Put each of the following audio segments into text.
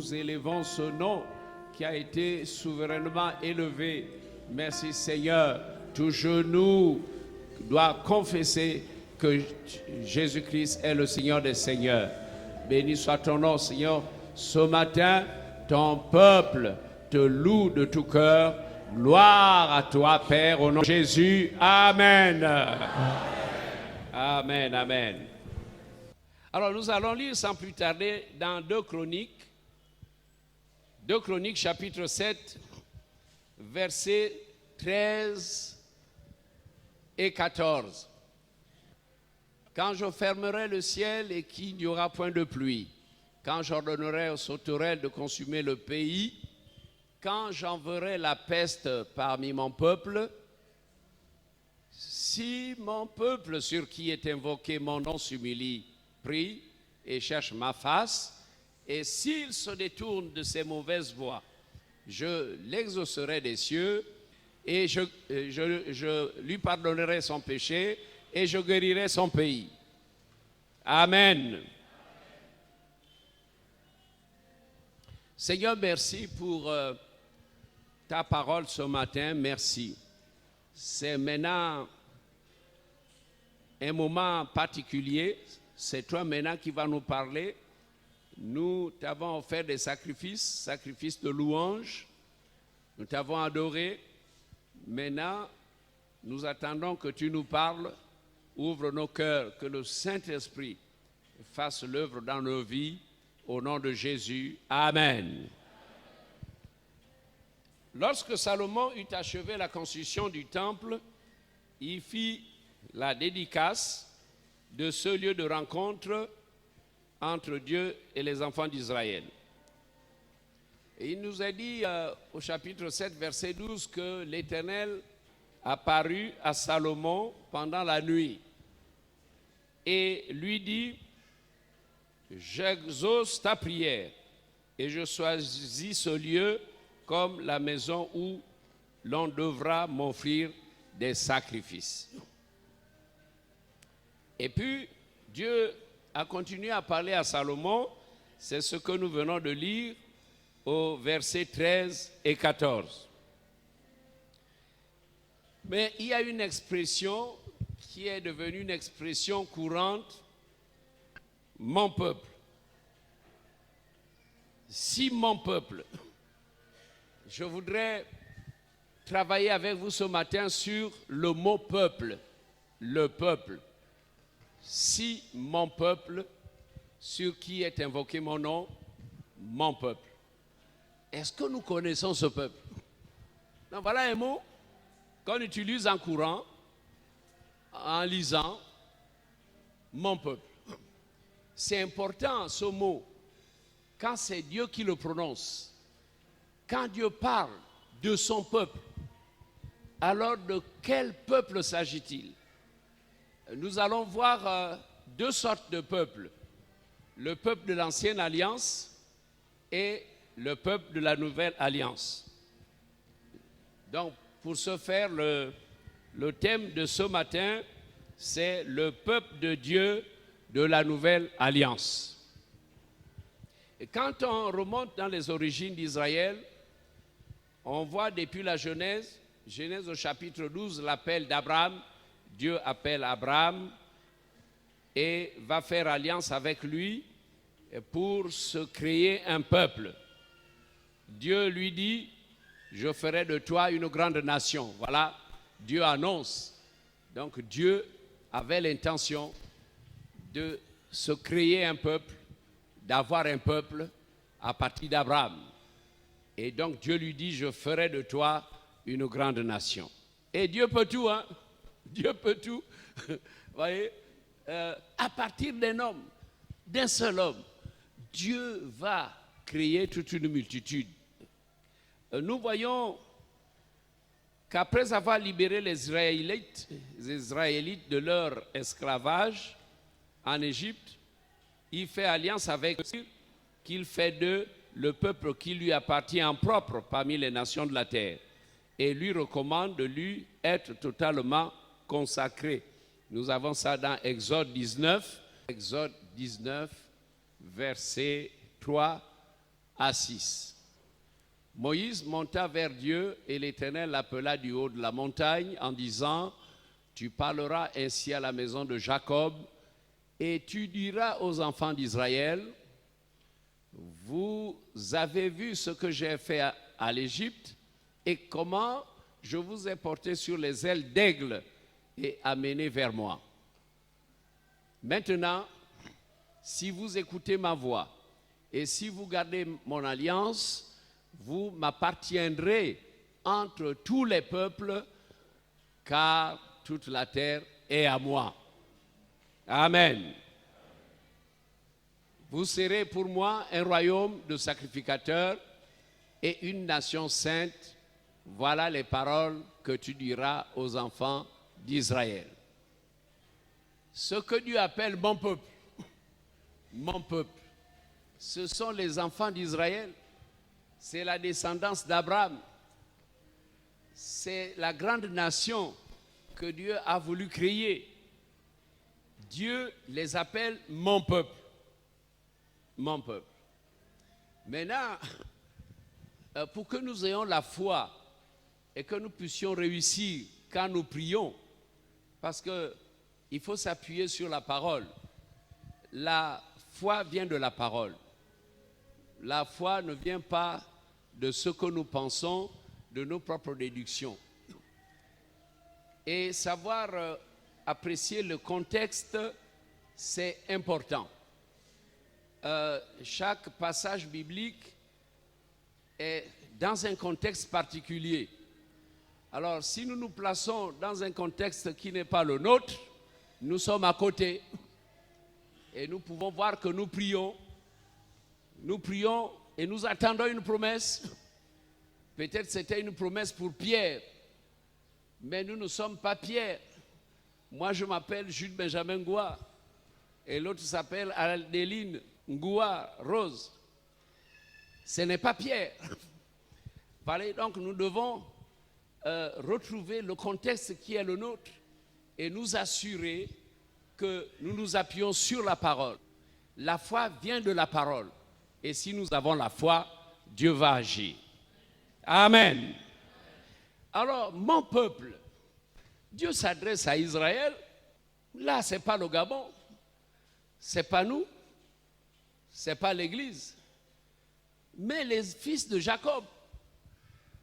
nous élevons ce nom qui a été souverainement élevé. Merci Seigneur. Tout genou doit confesser que Jésus-Christ est le Seigneur des Seigneurs. Béni soit ton nom, Seigneur. Ce matin, ton peuple te loue de tout cœur. Gloire à toi, Père, au nom de Jésus. Amen. Amen, amen. Alors, nous allons lire sans plus tarder dans 2 Chroniques chapitre 7, versets 13 et 14. Quand je fermerai le ciel et qu'il n'y aura point de pluie, quand j'ordonnerai aux sauterelles de consumer le pays, quand j'enverrai la peste parmi mon peuple, si mon peuple sur qui est invoqué mon nom s'humilie, prie et cherche ma face, et s'il se détourne de ses mauvaises voies, je l'exaucerai des cieux et je lui pardonnerai son péché et je guérirai son pays. Amen. Seigneur, merci pour ta parole ce matin. Merci. C'est maintenant un moment particulier. C'est toi maintenant qui vas nous parler. Nous t'avons offert des sacrifices de louange. Nous t'avons adoré. Maintenant, nous attendons que tu nous parles. Ouvre nos cœurs, que le Saint-Esprit fasse l'œuvre dans nos vies. Au nom de Jésus. Amen. Lorsque Salomon eut achevé la construction du temple, il fit la dédicace de ce lieu de rencontre entre Dieu et les enfants d'Israël. Et il nous a dit au chapitre 7, verset 12, que l'Éternel apparut à Salomon pendant la nuit et lui dit: j'exauce ta prière et je choisis ce lieu comme la maison où l'on devra m'offrir des sacrifices. Et puis, Dieu a continué à parler à Salomon. C'est ce que nous venons de lire au verset 13 et 14. Mais il y a une expression qui est devenue une expression courante: mon peuple. Si mon peuple, je voudrais travailler avec vous ce matin sur le mot peuple, le peuple. Si mon peuple, sur qui est invoqué mon nom, mon peuple. Est-ce que nous connaissons ce peuple? Donc voilà un mot qu'on utilise en courant, en lisant, mon peuple. C'est important ce mot, quand c'est Dieu qui le prononce. Quand Dieu parle de son peuple, alors de quel peuple s'agit-il? Nous allons voir deux sortes de peuples. Le peuple de l'ancienne alliance et le peuple de la nouvelle alliance. Donc, pour ce faire, le thème de ce matin, c'est le peuple de Dieu de la nouvelle alliance. Et quand on remonte dans les origines d'Israël, on voit depuis la Genèse au chapitre 12, l'appel d'Abraham. Dieu appelle Abraham et va faire alliance avec lui pour se créer un peuple. Dieu lui dit: je ferai de toi une grande nation. Voilà, Dieu annonce. Donc Dieu avait l'intention de se créer un peuple, d'avoir un peuple à partir d'Abraham. Et donc Dieu lui dit: je ferai de toi une grande nation. Et Dieu peut tout, hein? Dieu peut tout. Vous voyez, à partir d'un homme, d'un seul homme, Dieu va créer toute une multitude. Nous voyons qu'après avoir libéré les Israélites de leur esclavage en Égypte, il fait alliance avec eux, qu'il fait d'eux le peuple qui lui appartient en propre parmi les nations de la terre, et lui recommande de lui être totalement consacré. Nous avons ça dans Exode 19, verset 3 à 6. Moïse monta vers Dieu et l'Éternel l'appela du haut de la montagne en disant, « Tu parleras ainsi à la maison de Jacob et tu diras aux enfants d'Israël, vous avez vu ce que j'ai fait à l'Égypte et comment je vous ai porté sur les ailes d'aigle et amené vers moi. Maintenant, si vous écoutez ma voix et si vous gardez mon alliance, vous m'appartiendrez entre tous les peuples, car toute la terre est à moi. » Amen. Vous serez pour moi un royaume de sacrificateurs et une nation sainte. Voilà les paroles que tu diras aux enfants d'Israël. Ce que Dieu appelle mon peuple, ce sont les enfants d'Israël. C'est la descendance d'Abraham. C'est la grande nation que Dieu a voulu créer. Dieu les appelle mon peuple. Mon peuple. Maintenant, pour que nous ayons la foi et que nous puissions réussir quand nous prions, parce qu'il faut s'appuyer sur la parole. La foi vient de la parole. La foi ne vient pas de ce que nous pensons, de nos propres déductions. Et savoir apprécier le contexte, c'est important. Chaque passage biblique est dans un contexte particulier. Alors, si nous nous plaçons dans un contexte qui n'est pas le nôtre, nous sommes à côté. Et nous pouvons voir que nous prions et nous attendons une promesse. Peut-être c'était une promesse pour Pierre, mais nous ne sommes pas Pierre. Moi, je m'appelle Jules Benjamin Ngoua et l'autre s'appelle Adeline Ngoua Rose. Ce n'est pas Pierre. Donc, nous devons retrouver le contexte qui est le nôtre et nous assurer que nous nous appuyons sur la parole. La foi vient de la parole. Et si nous avons la foi, Dieu va agir. Amen. Alors, mon peuple, Dieu s'adresse à Israël. Là, ce n'est pas le Gabon. Ce n'est pas nous. Ce n'est pas l'Église. Mais les fils de Jacob.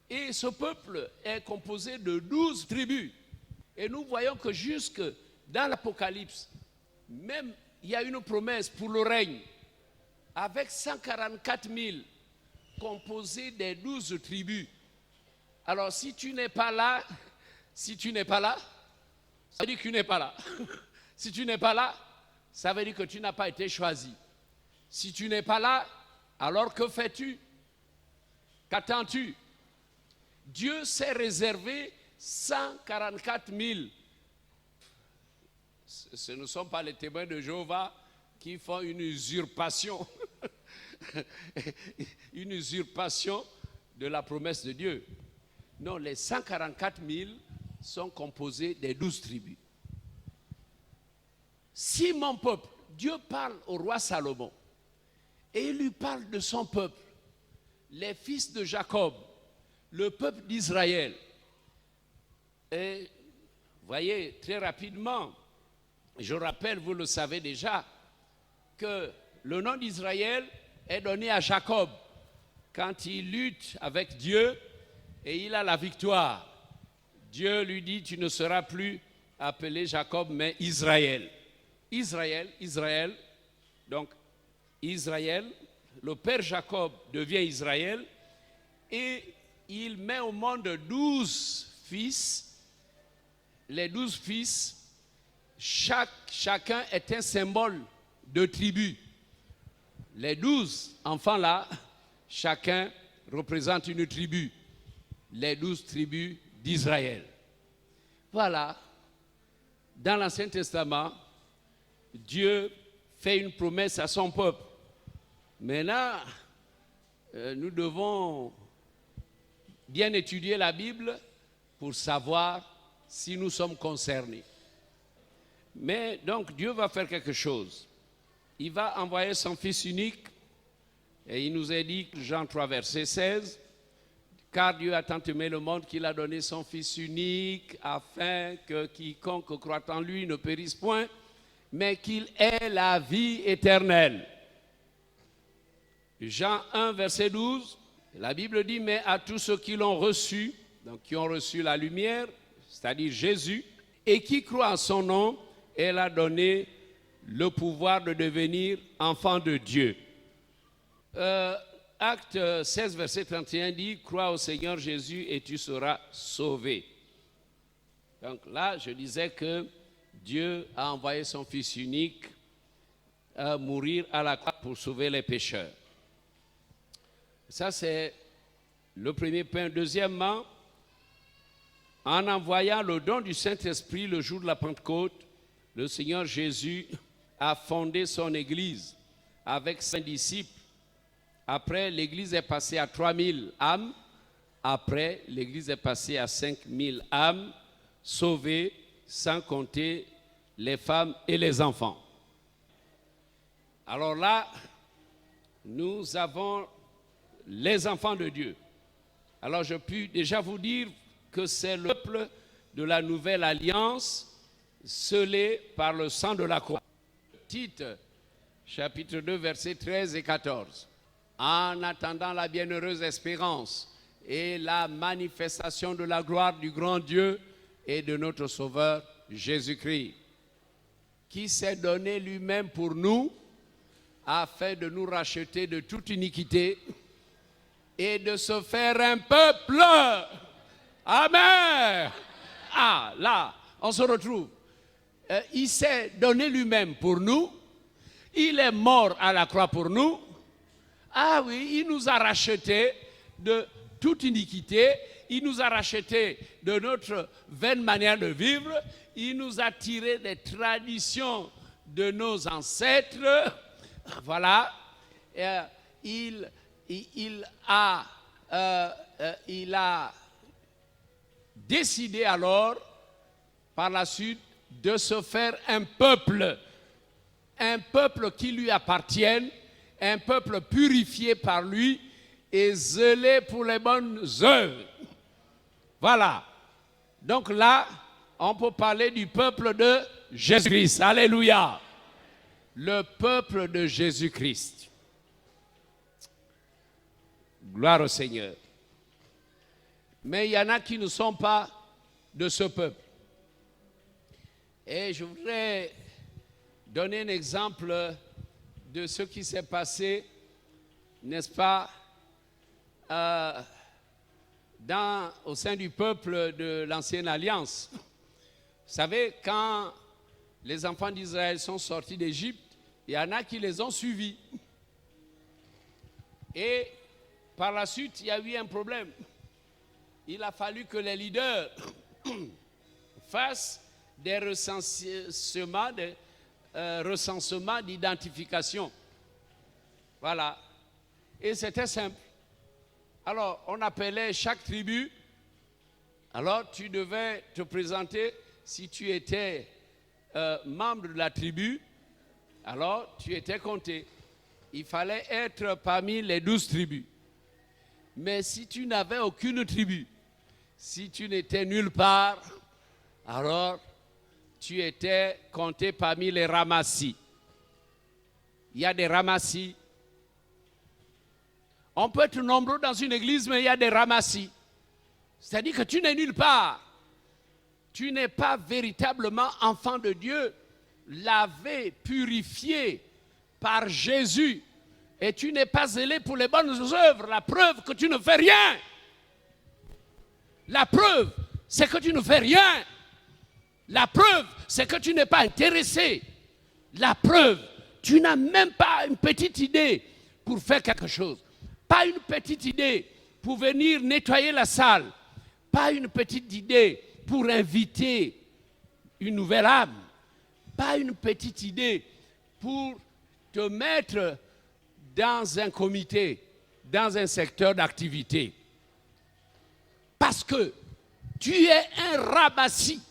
Et ce peuple est composé de 12 tribus. Et nous voyons que jusque dans l'Apocalypse, même il y a une promesse pour le règne avec 144 000 composés des 12 tribus. Alors si tu n'es pas là, ça veut dire que tu n'es pas là. Si tu n'es pas là, ça veut dire que tu n'as pas été choisi. Si tu n'es pas là, alors que fais-tu? Qu'attends-tu? Dieu s'est réservé 144 000. Ce ne sont pas les témoins de Jéhovah qui font une usurpation. Une usurpation de la promesse de Dieu. Non, les 144 000 sont composés des 12 tribus. Si mon peuple, Dieu parle au roi Salomon, et il lui parle de son peuple, les fils de Jacob, le peuple d'Israël. Et voyez, très rapidement, je rappelle, vous le savez déjà, que le nom d'Israël est donné à Jacob quand il lutte avec Dieu et il a la victoire. Dieu lui dit, tu ne seras plus appelé Jacob, mais Israël. Israël. Donc, Israël, le père Jacob devient Israël et il met au monde 12 fils. Les 12 fils, chacun est un symbole de tribu. Les 12 enfants-là, chacun représente une tribu. Les 12 tribus d'Israël. Voilà. Dans l'Ancien Testament, Dieu fait une promesse à son peuple. Maintenant, nous devons bien étudier la Bible pour savoir si nous sommes concernés. Mais donc Dieu va faire quelque chose. Il va envoyer son Fils unique Et il nous est dit, Jean 3, verset 16, « Car Dieu a tant aimé le monde qu'il a donné son Fils unique, afin que quiconque croit en lui ne périsse point, mais qu'il ait la vie éternelle. » Jean 1, verset 12, la Bible dit, « Mais à tous ceux qui l'ont reçu, donc qui ont reçu la lumière, c'est-à-dire Jésus, et qui croient en son nom, elle a donné le pouvoir de devenir enfant de Dieu. » Acte 16, verset 31 dit, « Crois au Seigneur Jésus et tu seras sauvé. » Donc là, je disais que Dieu a envoyé son Fils unique mourir à la croix pour sauver les pécheurs. Ça, c'est le premier point. Deuxièmement, en envoyant le don du Saint-Esprit le jour de la Pentecôte, le Seigneur Jésus a fondé son Église avec 5 disciples. Après, l'Église est passée à 3000 âmes. Après, l'Église est passée à 5000 âmes sauvées, sans compter les femmes et les enfants. Alors là, nous avons les enfants de Dieu. Alors je puis déjà vous dire que c'est le peuple de la nouvelle alliance scellé par le sang de la croix. Tite, chapitre 2, versets 13 et 14. En attendant la bienheureuse espérance et la manifestation de la gloire du grand Dieu et de notre Sauveur Jésus-Christ, qui s'est donné lui-même pour nous afin de nous racheter de toute iniquité et de se faire un peuple. Amen. Ah, là, on se retrouve. Il s'est donné lui-même pour nous. Il est mort à la croix pour nous. Ah oui, il nous a rachetés de toute iniquité. Il nous a rachetés de notre vaine manière de vivre. Il nous a tirés des traditions de nos ancêtres. Voilà. Il a décidé alors, par la suite, de se faire un peuple qui lui appartienne, un peuple purifié par lui et zélé pour les bonnes œuvres. Voilà. Donc là, on peut parler du peuple de Jésus-Christ. Alléluia. Le peuple de Jésus-Christ. Gloire au Seigneur. Mais il y en a qui ne sont pas de ce peuple. Et je voudrais donner un exemple de ce qui s'est passé, n'est-ce pas, au sein du peuple de l'Ancienne Alliance. Vous savez, quand les enfants d'Israël sont sortis d'Égypte, il y en a qui les ont suivis. Et par la suite, il y a eu un problème. Il a fallu que les leaders fassent des recensements d'identification. Voilà. Et c'était simple. Alors, on appelait chaque tribu. Alors, tu devais te présenter si tu étais membre de la tribu. Alors, tu étais compté. Il fallait être parmi les 12 tribus. Mais si tu n'avais aucune tribu, si tu n'étais nulle part, alors tu étais compté parmi les ramassis. Il y a des ramassis. On peut être nombreux dans une église, mais il y a des ramassis. C'est-à-dire que tu n'es nulle part. Tu n'es pas véritablement enfant de Dieu, lavé, purifié par Jésus. Et tu n'es pas zélé pour les bonnes œuvres. La preuve que tu ne fais rien. La preuve, c'est que tu ne fais rien. La preuve, c'est que tu n'es pas intéressé. La preuve, tu n'as même pas une petite idée pour faire quelque chose. Pas une petite idée pour venir nettoyer la salle. Pas une petite idée pour inviter une nouvelle âme. Pas une petite idée pour te mettre dans un comité, dans un secteur d'activité. Parce que tu es un rabassis,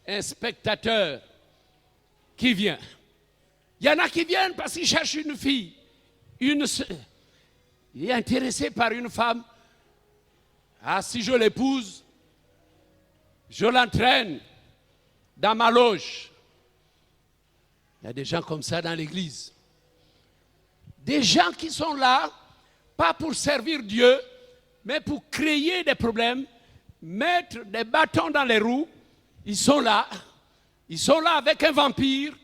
un spectateur qui vient. Il y en a qui viennent parce qu'ils cherchent une fille. Il est intéressé par une femme. Ah, si je l'épouse, je l'entraîne dans ma loge. Il y a des gens comme ça dans l'église. Des gens qui sont là, pas pour servir Dieu, mais pour créer des problèmes, mettre des bâtons dans les roues. Ils sont là avec un vampire.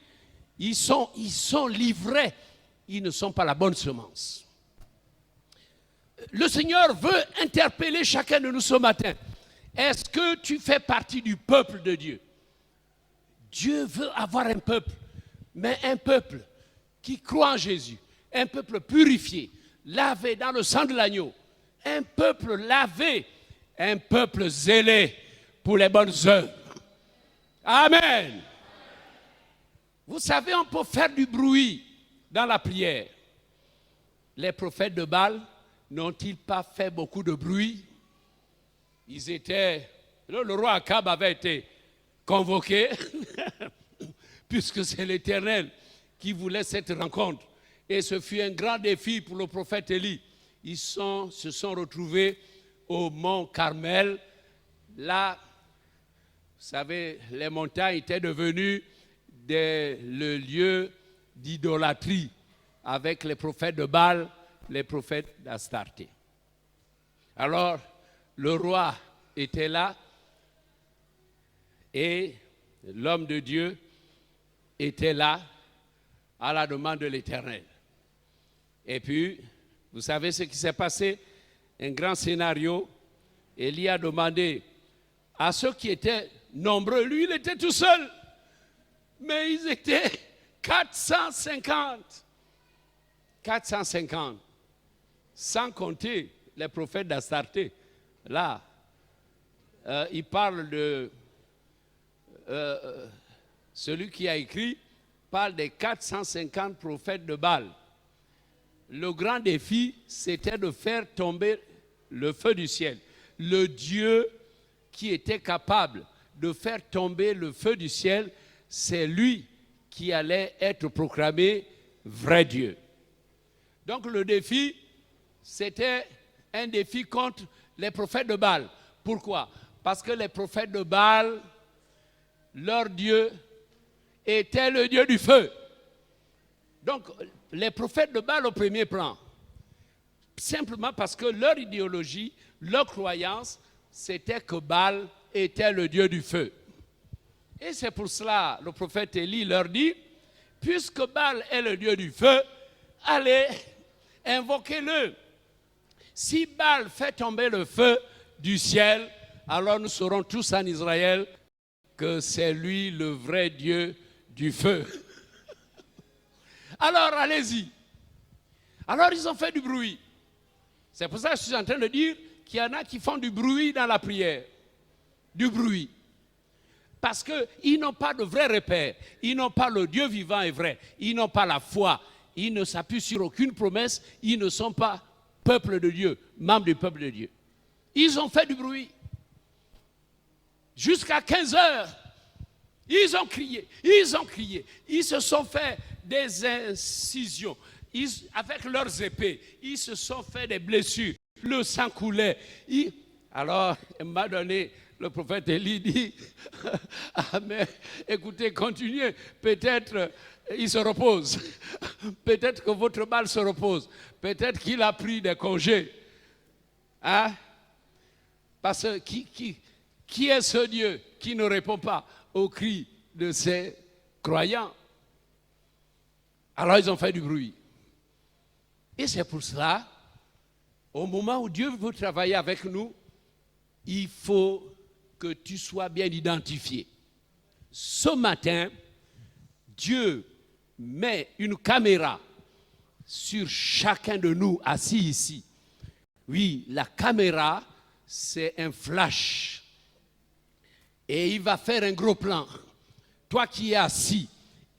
Ils sont livrés. Ils ne sont pas la bonne semence. Le Seigneur veut interpeller chacun de nous ce matin. Est-ce que tu fais partie du peuple de Dieu? Dieu veut avoir un peuple, mais un peuple qui croit en Jésus, un peuple purifié, lavé dans le sang de l'agneau, un peuple lavé, un peuple zélé pour les bonnes œuvres. Amen. Vous savez, on peut faire du bruit dans la prière. Les prophètes de Baal n'ont-ils pas fait beaucoup de bruit? Le roi Akab avait été convoqué, puisque c'est l'Éternel qui voulait cette rencontre. Et ce fut un grand défi pour le prophète Élie. Ils se sont retrouvés au mont Carmel. Là, vous savez, les montagnes étaient devenues le lieu d'idolâtrie avec les prophètes de Baal, les prophètes d'Astarté. Alors, le roi était là et l'homme de Dieu était là à la demande de l'Éternel. Et puis, vous savez ce qui s'est passé? Un grand scénario. Élie a demandé à ceux qui étaient nombreux, lui il était tout seul, mais ils étaient 450. 450. Sans compter les prophètes d'Astarté. Là, il parle de... celui qui a écrit parle des 450 prophètes de Baal. Le grand défi, c'était de faire tomber le feu du ciel. Le Dieu qui était capable de faire tomber le feu du ciel, c'est lui qui allait être proclamé vrai Dieu. Donc le défi, c'était un défi contre les prophètes de Baal. Pourquoi? Parce que les prophètes de Baal, leur Dieu était le Dieu du feu. Donc les prophètes de Baal au premier plan, simplement parce que leur idéologie, leur croyance, c'était que Baal était le Dieu du feu. Et c'est pour cela, le prophète Élie leur dit, puisque Baal est le Dieu du feu, allez, invoquez-le. Si Baal fait tomber le feu du ciel, alors nous saurons tous en Israël que c'est lui le vrai Dieu du feu. Alors allez-y. Alors ils ont fait du bruit. C'est pour ça que je suis en train de dire qu'il y en a qui font du bruit dans la prière. Du bruit. Parce qu'ils n'ont pas de vrai repère. Ils n'ont pas le Dieu vivant et vrai. Ils n'ont pas la foi. Ils ne s'appuient sur aucune promesse. Ils ne sont pas peuple de Dieu, membres du peuple de Dieu. Ils ont fait du bruit. Jusqu'à 15 heures, ils ont crié. Ils se sont fait des incisions. Avec leurs épées, ils se sont fait des blessures. Le sang coulait. Alors, il m'a donné, le prophète Élie dit, ah mais écoutez, continuez. Peut-être il se repose. Peut-être que votre Baal se repose. Peut-être qu'il a pris des congés. Hein? Parce que qui est ce Dieu qui ne répond pas aux cris de ses croyants? Alors ils ont fait du bruit. Et c'est pour cela, au moment où Dieu veut travailler avec nous, il faut que tu sois bien identifié. Ce matin, Dieu met une caméra sur chacun de nous assis ici. Oui, la caméra, c'est un flash. Et il va faire un gros plan. Toi qui es assis,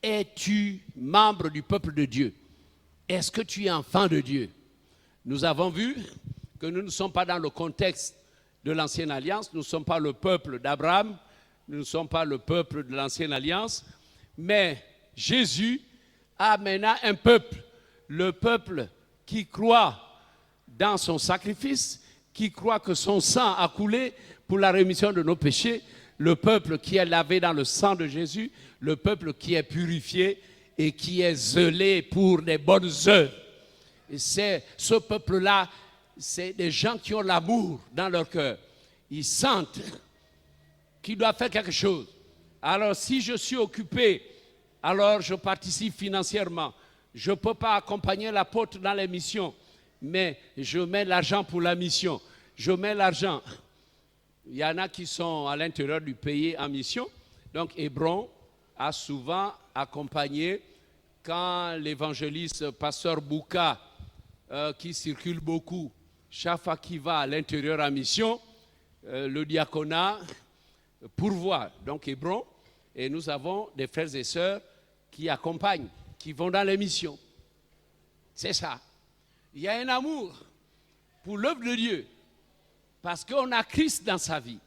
es-tu membre du peuple de Dieu? Est-ce que tu es enfant de Dieu? Nous avons vu que nous ne sommes pas dans le contexte de l'Ancienne Alliance. Nous ne sommes pas le peuple d'Abraham. Nous ne sommes pas le peuple de l'Ancienne Alliance. Mais Jésus a maintenant un peuple. Le peuple qui croit dans son sacrifice, qui croit que son sang a coulé pour la rémission de nos péchés, le peuple qui est lavé dans le sang de Jésus, le peuple qui est purifié et qui est zélé pour des bonnes œuvres. Et c'est ce peuple-là, c'est des gens qui ont l'amour dans leur cœur. Ils sentent qu'ils doivent faire quelque chose. Alors si je suis occupé, alors je participe financièrement. Je ne peux pas accompagner l'apôtre dans les missions, mais je mets l'argent pour la mission. Je mets l'argent. Il y en a qui sont à l'intérieur du pays en mission. Donc Hébron a souvent accompagné quand l'évangéliste pasteur Bouka, qui circule beaucoup, chaque fois qu'il va à l'intérieur en mission, le diaconat pourvoit. Donc Hébron, et nous avons des frères et sœurs qui accompagnent, qui vont dans les missions. C'est ça. Il y a un amour pour l'œuvre de Dieu, parce qu'on a Christ dans sa vie.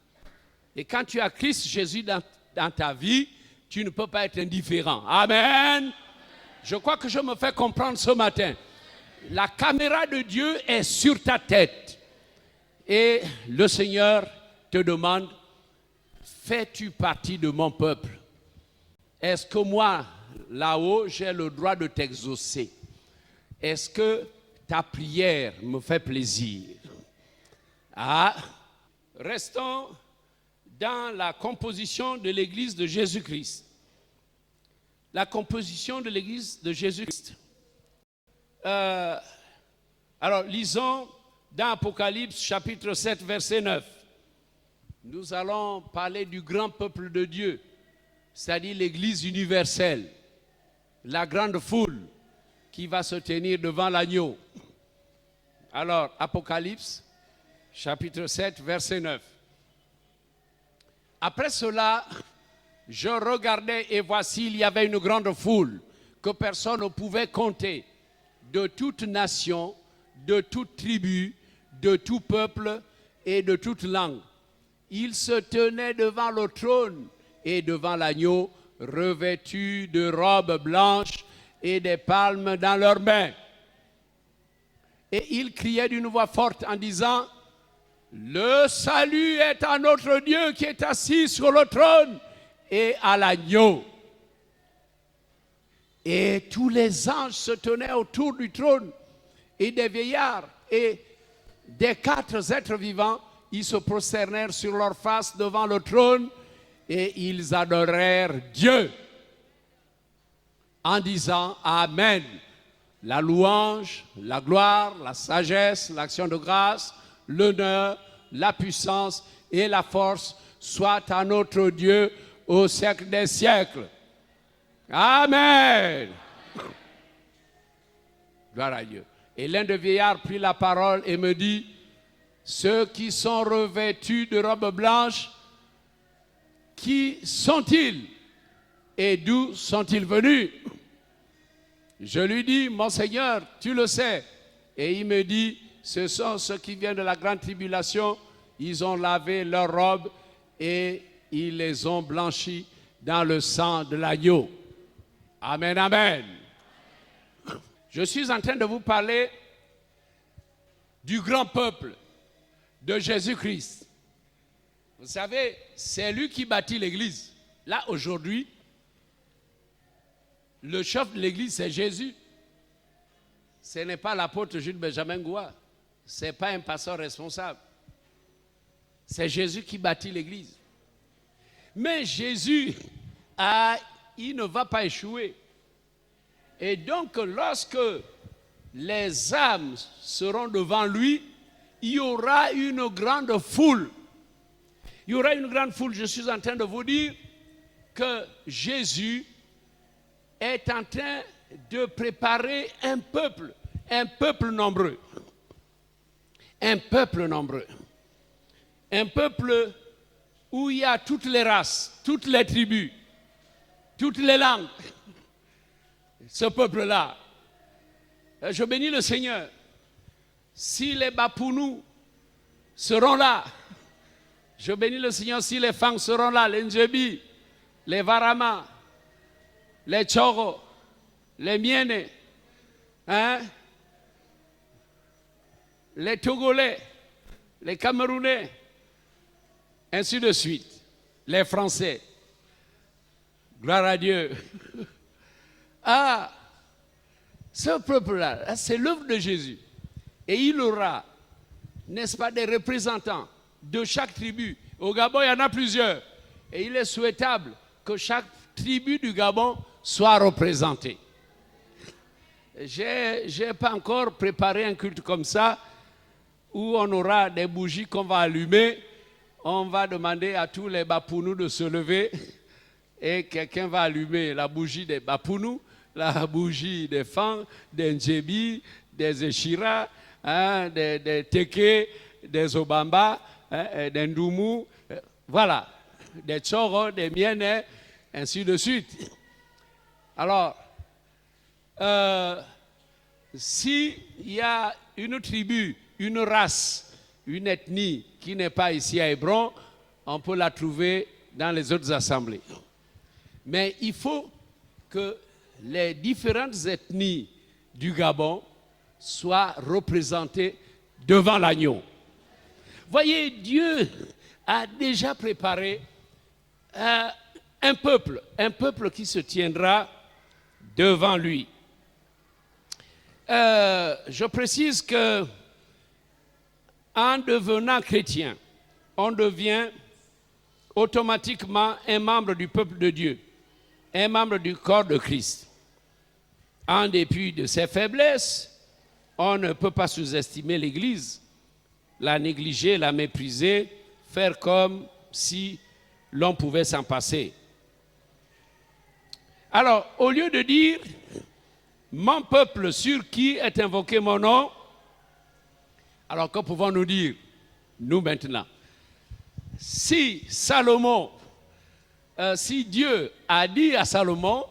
Et quand tu as Christ Jésus dans ta vie, tu ne peux pas être indifférent. Amen. Je crois que je me fais comprendre ce matin. La caméra de Dieu est sur ta tête. Et le Seigneur te demande, fais-tu partie de mon peuple? Est-ce que moi, là-haut, j'ai le droit de t'exaucer? Est-ce que ta prière me fait plaisir? Restons dans la composition de l'Église de Jésus-Christ. La composition de l'Église de Jésus-Christ. Alors, lisons dans Apocalypse chapitre 7, verset 9. Nous allons parler du grand peuple de Dieu, c'est-à-dire l'Église universelle, la grande foule qui va se tenir devant l'agneau. Alors, Apocalypse chapitre 7, verset 9. Après cela, je regardais et voici, il y avait une grande foule que personne ne pouvait compter, de toute nation, de toute tribu, de tout peuple et de toute langue. Ils se tenaient devant le trône et devant l'agneau, revêtus de robes blanches et des palmes dans leurs mains. Et ils criaient d'une voix forte en disant, « Le salut est à notre Dieu qui est assis sur le trône et à l'agneau. » Et tous les anges se tenaient autour du trône, et des vieillards et des 4 êtres vivants, ils se prosternèrent sur leur face devant le trône et ils adorèrent Dieu en disant Amen. La louange, la gloire, la sagesse, l'action de grâce, l'honneur, la puissance et la force soient à notre Dieu au siècle des siècles. Amen. Gloire à Dieu. Et l'un des vieillards prit la parole et me dit, ceux qui sont revêtus de robes blanches, qui sont-ils et d'où sont-ils venus? Je lui dis, mon Seigneur, tu le sais. Et il me dit, ce sont ceux qui viennent de la grande tribulation, ils ont lavé leurs robes et ils les ont blanchis dans le sang de l'agneau. Amen, amen. Je suis en train de vous parler du grand peuple de Jésus-Christ. Vous savez, c'est lui qui bâtit l'église. Là, aujourd'hui, le chef de l'église, c'est Jésus. Ce n'est pas l'apôtre Jules Benjamin Goua. Ce n'est pas un pasteur responsable. C'est Jésus qui bâtit l'église. Mais Jésus, il ne va pas échouer. Et donc, lorsque les âmes seront devant lui, il y aura une grande foule. Il y aura une grande foule. Je suis en train de vous dire que Jésus est en train de préparer un peuple nombreux. Un peuple nombreux. Un peuple où il y a toutes les races, toutes les tribus, toutes les langues. Ce peuple-là, je bénis le Seigneur. Si les Bapounous seront là, je bénis le Seigneur si les Fang seront là, les Ndjebi, les Varama, les Tchoro, les Mienais, hein, les Togolais, les Camerounais, ainsi de suite, les Français. Gloire à Dieu. Ah, ce peuple-là, c'est l'œuvre de Jésus. Et il aura, n'est-ce pas, des représentants de chaque tribu. Au Gabon, il y en a plusieurs. Et il est souhaitable que chaque tribu du Gabon soit représentée. Je n'ai pas encore préparé un culte comme ça, où on aura des bougies qu'on va allumer. On va demander à tous les Bapounous de se lever. Et quelqu'un va allumer la bougie des Bapounous, la bougie des Fang, des Ndjebi, des Eshira, hein, des Teke, des Obamba, hein, des Ndoumou, voilà, des Tchoro, des Mienais, ainsi de suite. Alors, s'il y a une tribu, une race, une ethnie qui n'est pas ici à Hébron, on peut la trouver dans les autres assemblées. Mais il faut que les différentes ethnies du Gabon soient représentées devant l'agneau. Voyez, Dieu a déjà préparé un peuple qui se tiendra devant lui. Je précise que en devenant chrétien, on devient automatiquement un membre du peuple de Dieu, un membre du corps de Christ. En dépit de ses faiblesses, on ne peut pas sous-estimer l'Église, la négliger, la mépriser, faire comme si l'on pouvait s'en passer. Alors, au lieu de dire « mon peuple sur qui est invoqué mon nom », alors que pouvons-nous dire, nous maintenant? Si Salomon, si Dieu a dit à Salomon,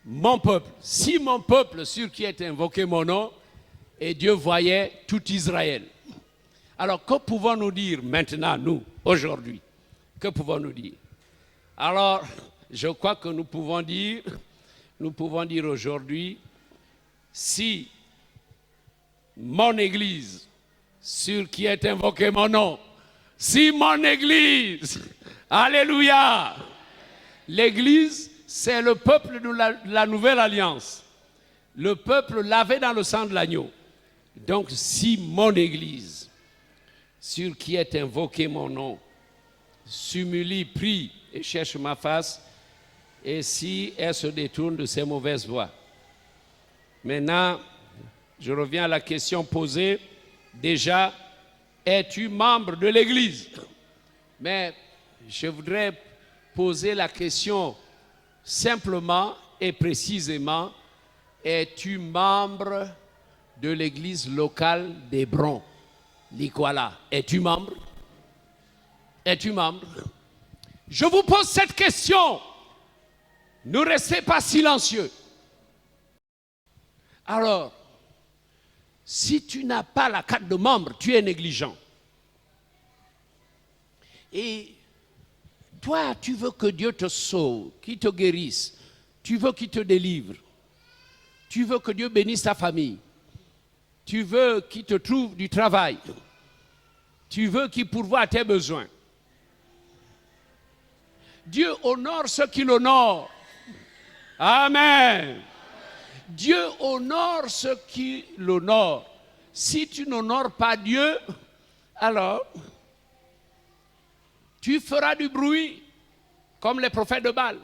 mon peuple, si mon peuple sur qui est invoqué mon nom, et Dieu voyait tout Israël. Alors que pouvons-nous dire maintenant, nous, aujourd'hui? Que pouvons-nous dire? Alors, je crois que nous pouvons dire aujourd'hui, si mon Église, sur qui est invoqué mon nom, si mon Église, alléluia, l'Église, c'est le peuple de la nouvelle alliance, le peuple lavé dans le sang de l'agneau. Donc, si mon Église, sur qui est invoqué mon nom, s'humilie, prie et cherche ma face, et si elle se détourne de ses mauvaises voies. Maintenant, je reviens à la question posée. Déjà, es-tu membre de l'Église? Mais je voudrais poser la question simplement et précisément. Es-tu membre de l'Église locale d'Hébron, l'Ikwala? Es-tu membre? Es-tu membre? Je vous pose cette question. Ne restez pas silencieux. Alors, si tu n'as pas la carte de membre, tu es négligent. Et toi, tu veux que Dieu te sauve, qu'il te guérisse. Tu veux qu'il te délivre. Tu veux que Dieu bénisse ta famille. Tu veux qu'il te trouve du travail. Tu veux qu'il pourvoie à tes besoins. Dieu honore ceux qui l'honorent. Amen. Dieu honore ceux qui l'honorent. Si tu n'honores pas Dieu, alors tu feras du bruit comme les prophètes de Baal.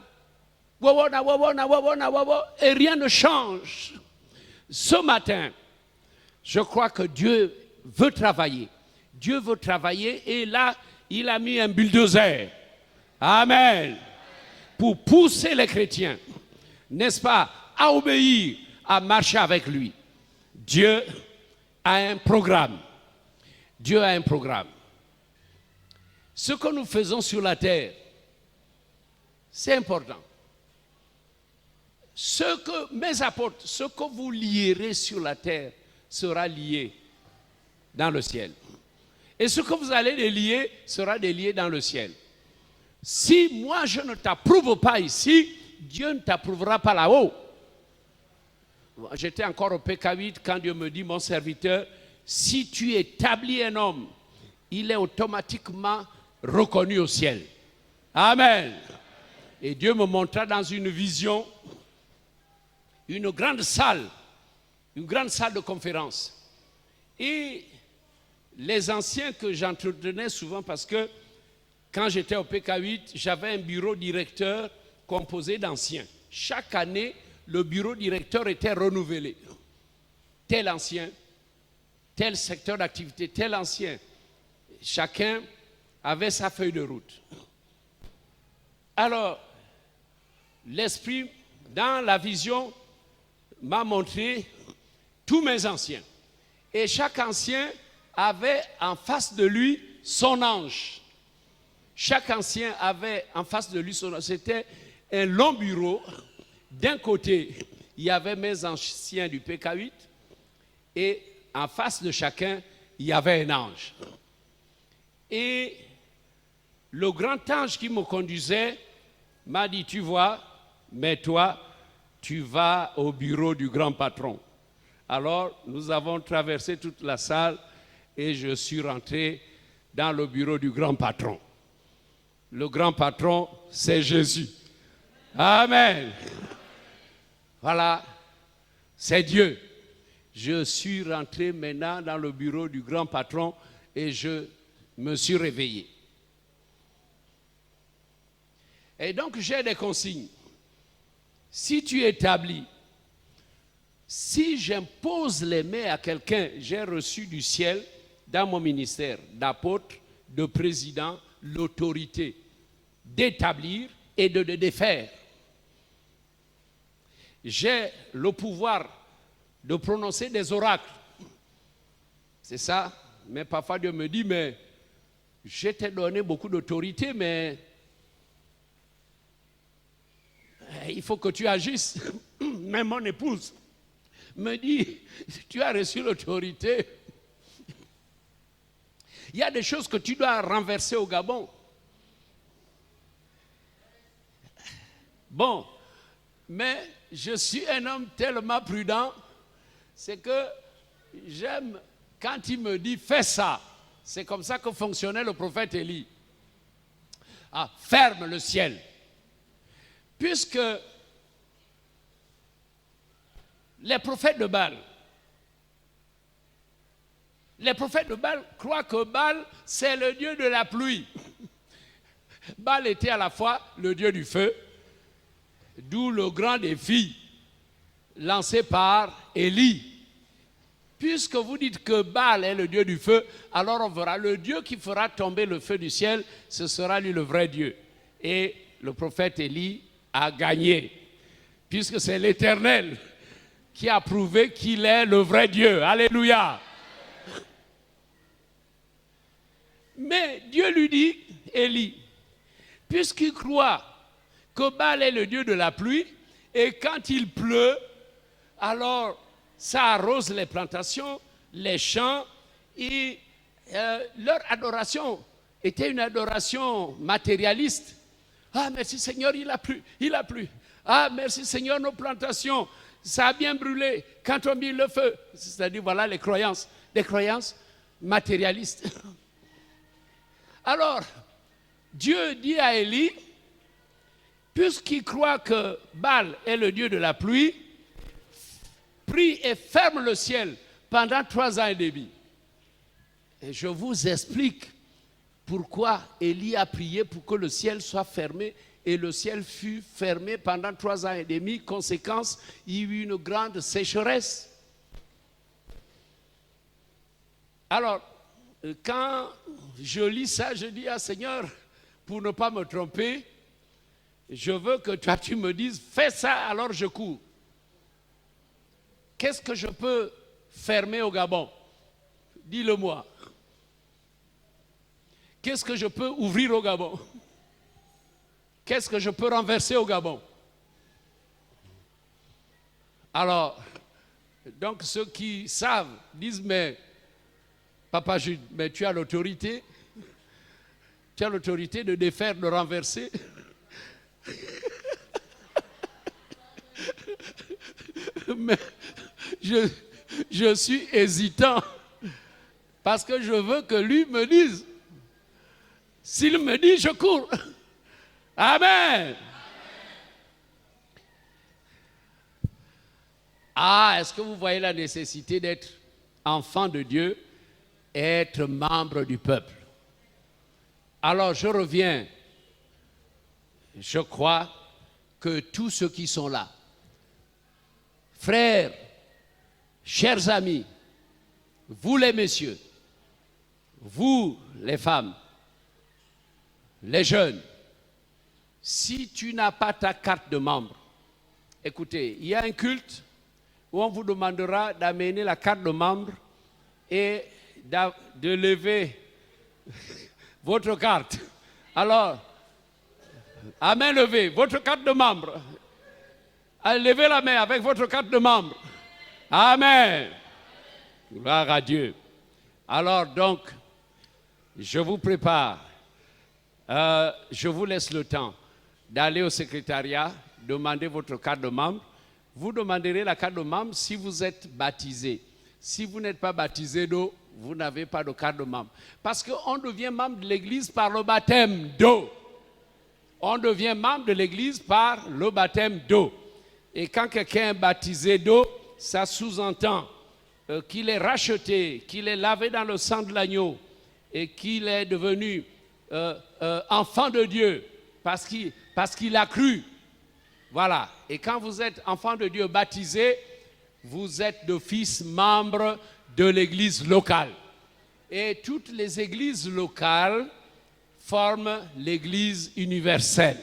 Et rien ne change. Ce matin, je crois que Dieu veut travailler. Dieu veut travailler et là, il a mis un bulldozer. Amen. Pour pousser les chrétiens, n'est-ce pas, à obéir, à marcher avec lui. Dieu a un programme. Dieu a un programme. Ce que nous faisons sur la terre, c'est important. Ce que mes apôtres, ce que vous lierez sur la terre sera lié dans le ciel. Et ce que vous allez délier sera délié dans le ciel. Si moi je ne t'approuve pas ici, Dieu ne t'approuvera pas là-haut. J'étais encore au PK8 quand Dieu me dit, mon serviteur, si tu établis un homme, il est automatiquement reconnu au ciel. Amen. Et Dieu me montra dans une vision une grande salle de conférence. Et les anciens que j'entretenais souvent, parce que quand j'étais au PK8, j'avais un bureau directeur composé d'anciens. Chaque année, le bureau directeur était renouvelé. Tel ancien, tel secteur d'activité, tel ancien. Chacun avait sa feuille de route. Alors, l'Esprit, dans la vision, m'a montré tous mes anciens. Et chaque ancien avait en face de lui son ange. Chaque ancien avait en face de lui son ange. C'était un long bureau. D'un côté, il y avait mes anciens du PK8 et en face de chacun, il y avait un ange. Et le grand ange qui me conduisait m'a dit, tu vois, mais toi, tu vas au bureau du grand patron. Alors, nous avons traversé toute la salle et je suis rentré dans le bureau du grand patron. Le grand patron, c'est Jésus. Amen. Voilà, c'est Dieu. Je suis rentré maintenant dans le bureau du grand patron et je me suis réveillé. Et donc, j'ai des consignes. Si tu établis, si j'impose les mains à quelqu'un, j'ai reçu du ciel, dans mon ministère d'apôtre, de président, l'autorité d'établir et de défaire. J'ai le pouvoir de prononcer des oracles. C'est ça. Mais parfois Dieu me dit, mais je t'ai donné beaucoup d'autorité, mais il faut que tu agisses. Même mon épouse me dit, tu as reçu l'autorité. Il y a des choses que tu dois renverser au Gabon. Bon, mais je suis un homme tellement prudent, c'est que j'aime quand il me dit fais ça. C'est comme ça que fonctionnait le prophète Élie. Ah, ferme le ciel. Puisque les prophètes de Baal croient que Baal, c'est le dieu de la pluie. Baal était à la fois le dieu du feu, d'où le grand défi lancé par Élie. Puisque vous dites que Baal est le dieu du feu, alors on verra le Dieu qui fera tomber le feu du ciel, ce sera lui le vrai Dieu. Et le prophète Élie a gagné, puisque c'est l'Éternel qui a prouvé qu'il est le vrai Dieu. Alléluia. Mais Dieu lui dit, Élie, puisqu'il croit que Baal est le dieu de la pluie, et quand il pleut, alors ça arrose les plantations, les champs, et leur adoration était une adoration matérialiste. Ah, merci Seigneur, il a plu, il a plu. Ah, merci Seigneur, nos plantations, ça a bien brûlé quand on mit le feu. C'est-à-dire, voilà les croyances, des croyances matérialistes. Alors, Dieu dit à Élie, puisqu'il croit que Baal est le dieu de la pluie, prie et ferme le ciel pendant 3 ans et demi. Et je vous explique pourquoi Élie a prié pour que le ciel soit fermé. Et le ciel fut fermé pendant 3 ans et demi. Conséquence, il y eut une grande sécheresse. Alors, quand je lis ça, je dis, ah Seigneur, pour ne pas me tromper, je veux que toi tu me dises, fais ça, alors je cours. Qu'est-ce que je peux fermer au Gabon? Dis-le-moi. Qu'est-ce que je peux ouvrir au Gabon? Qu'est-ce que je peux renverser au Gabon? Alors, donc ceux qui savent disent, mais Papa Jude, mais tu as l'autorité? Tu as l'autorité de défaire, de renverser? Mais je suis hésitant parce que je veux que lui me dise. S'il me dit, je cours. Amen. Ah, est-ce que vous voyez la nécessité d'être enfant de Dieu et être membre du peuple? Alors, je reviens. Je crois que tous ceux qui sont là, frères, chers amis, vous les messieurs, vous les femmes, les jeunes, si tu n'as pas ta carte de membre, écoutez, il y a un culte où on vous demandera d'amener la carte de membre et de lever votre carte. Alors, à main levée, votre carte de membre. Levez la main avec votre carte de membre. Amen. Gloire à Dieu. Alors donc, je vous prépare. Je vous laisse le temps d'aller au secrétariat, demander votre carte de membre. Vous demanderez la carte de membre si vous êtes baptisé. Si vous n'êtes pas baptisé d'eau, vous n'avez pas de carte de membre. Parce qu'on devient membre de l'Église par le baptême d'eau. On devient membre de l'Église par le baptême d'eau. Et quand quelqu'un est baptisé d'eau, ça sous-entend qu'il est racheté, qu'il est lavé dans le sang de l'agneau et qu'il est devenu enfant de Dieu parce qu'il a cru. Voilà. Et quand vous êtes enfant de Dieu baptisé, vous êtes d'office membre de l'église locale. Et toutes les églises locales forment l'église universelle.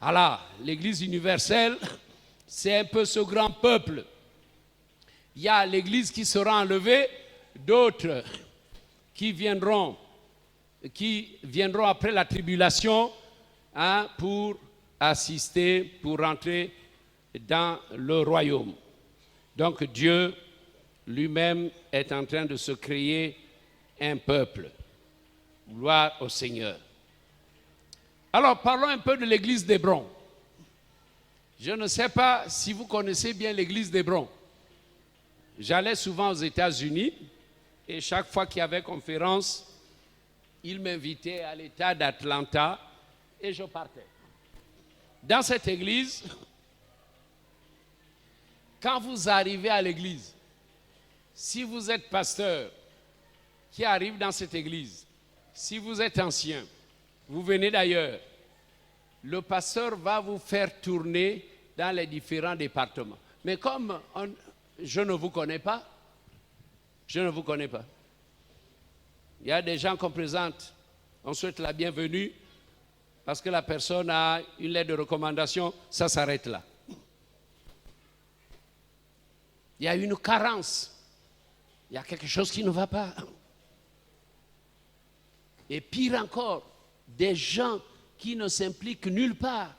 Alors, l'église universelle, c'est un peu ce grand peuple. Il y a l'église qui sera enlevée, d'autres qui viendront après la tribulation pour assister, pour rentrer dans le royaume. Donc Dieu lui-même est en train de se créer un peuple. Gloire au Seigneur. Alors parlons un peu de l'église d'Hébron. Je ne sais pas si vous connaissez bien l'église d'Hébron. J'allais souvent aux États-Unis et chaque fois qu'il y avait conférence, ils m'invitaient à l'État d'Atlanta et je partais. Dans cette église, quand vous arrivez à l'église, si vous êtes pasteur qui arrive dans cette église, si vous êtes ancien, vous venez d'ailleurs, le pasteur va vous faire tourner dans les différents départements. Mais comme je ne vous connais pas, il y a des gens qu'on présente, on souhaite la bienvenue, parce que la personne a une lettre de recommandation, ça s'arrête là. Il y a une carence, il y a quelque chose qui ne va pas. Et pire encore, des gens qui ne s'impliquent nulle part,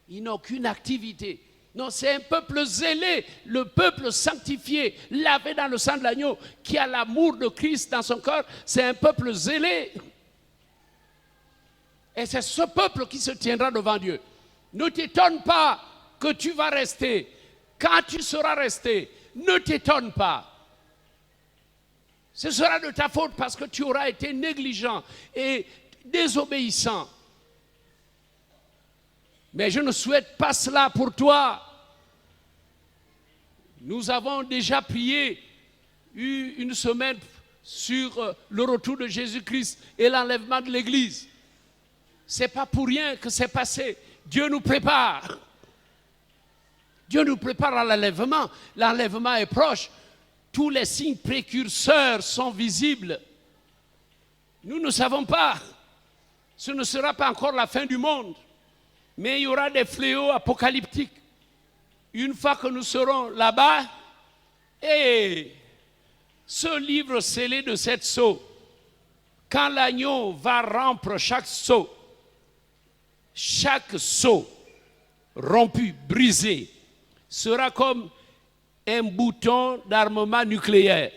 ils n'ont aucune activité. Non, c'est un peuple zélé, le peuple sanctifié, lavé dans le sang de l'agneau, qui a l'amour de Christ dans son cœur, c'est un peuple zélé. Et c'est ce peuple qui se tiendra devant Dieu. Ne t'étonne pas que tu vas rester. Quand tu seras resté, ne t'étonne pas. Ce sera de ta faute parce que tu auras été négligent et désobéissant. Mais je ne souhaite pas cela pour toi. Nous avons déjà prié une semaine sur le retour de Jésus-Christ et l'enlèvement de l'Église. Ce n'est pas pour rien que c'est passé. Dieu nous prépare. Dieu nous prépare à l'enlèvement. L'enlèvement est proche. Tous les signes précurseurs sont visibles. Nous ne savons pas. Ce ne sera pas encore la fin du monde. Mais il y aura des fléaux apocalyptiques. Une fois que nous serons là-bas, et ce livre scellé de 7 sceaux, quand l'agneau va rompre chaque sceau rompu, brisé, sera comme un bouton d'armement nucléaire.